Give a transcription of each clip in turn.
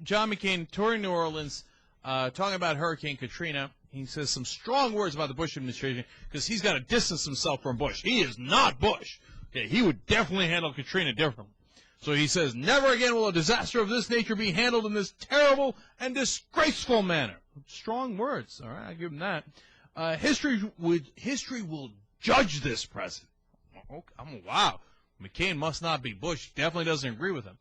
John McCain touring New Orleans, talking about Hurricane Katrina. He says some strong words about the Bush administration because he's got to distance himself from Bush. He is not Bush. Okay, he would definitely handle Katrina differently. So he says, never again will a disaster of this nature be handled in this terrible and disgraceful manner. Strong words. All right, I give him that. History will judge this president. Okay, wow. McCain must not be Bush. Definitely doesn't agree with him.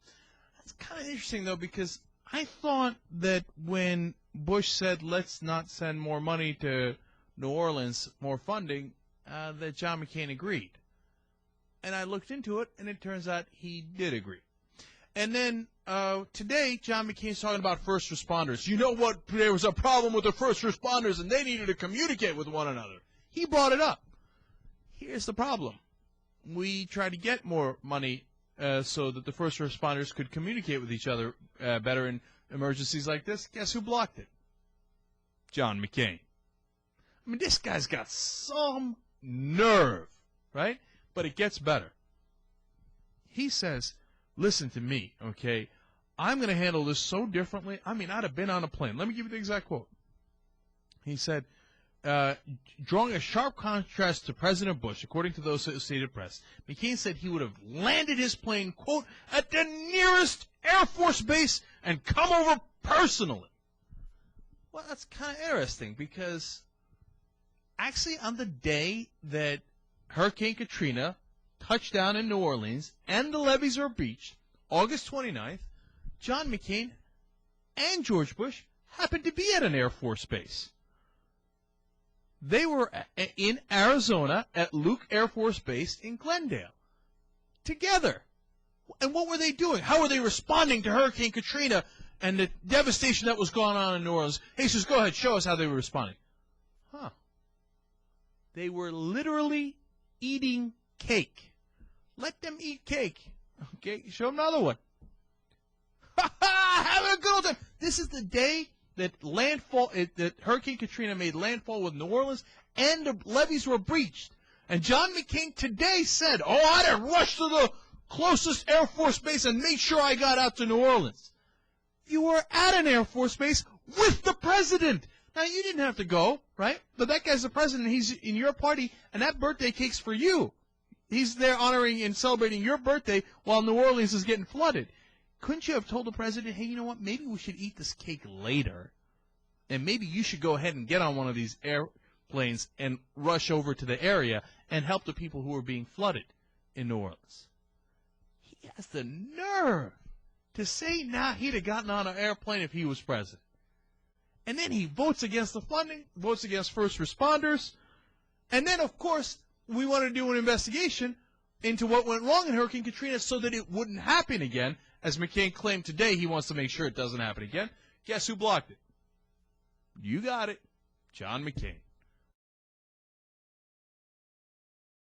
That's kind of interesting, though, because I thought that when Bush said, let's not send more money to New Orleans, more funding, that John McCain agreed. And I looked into it, and it turns out he did agree. And then today, John McCain's talking about first responders. You know what? There was a problem with the first responders, and they needed to communicate with one another. He brought it up. Here's the problem. We tried to get more money so that the first responders could communicate with each other better in emergencies like this. Guess who blocked it? John McCain. I mean, this guy's got some nerve, right? But it gets better. He says, listen to me, okay? I'm going to handle this so differently. I mean, I'd have been on a plane. Let me give you the exact quote. He said, drawing a sharp contrast to President Bush, according to the Associated Press, McCain said he would have landed his plane, quote, at the nearest Air Force base and come over personally. Well, that's kind of interesting because actually on the day that Hurricane Katrina touched down in New Orleans and the levees were breached, August 29th, John McCain and George Bush happened to be at an Air Force base. They were in Arizona at Luke Air Force Base in Glendale together. And what were they doing? How were they responding to Hurricane Katrina and the devastation that was going on in New Orleans? Jesus, go ahead, show us how they were responding. Huh. They were literally eating cake. Let them eat cake. Okay, show them another one. Having a good old time. This is the day that that Hurricane Katrina made landfall with New Orleans and the levees were breached. And John McCain today said, I'd have rushed to the closest Air Force base and made sure I got out to New Orleans. You were at an Air Force base with the president. Now, you didn't have to go, right? But that guy's the president. He's in your party, and that birthday cake's for you. He's there honoring and celebrating your birthday while New Orleans is getting flooded. Couldn't you have told the president, hey, you know what, maybe we should eat this cake later, and maybe you should go ahead and get on one of these airplanes and rush over to the area and help the people who are being flooded in New Orleans? He has the nerve to say now he'd have gotten on an airplane if he was president. And then he votes against the funding, votes against first responders, and then, of course, we want to do an investigation into what went wrong in Hurricane Katrina so that it wouldn't happen again. As McCain claimed today, he wants to make sure it doesn't happen again. Guess who blocked it? You got it. John McCain.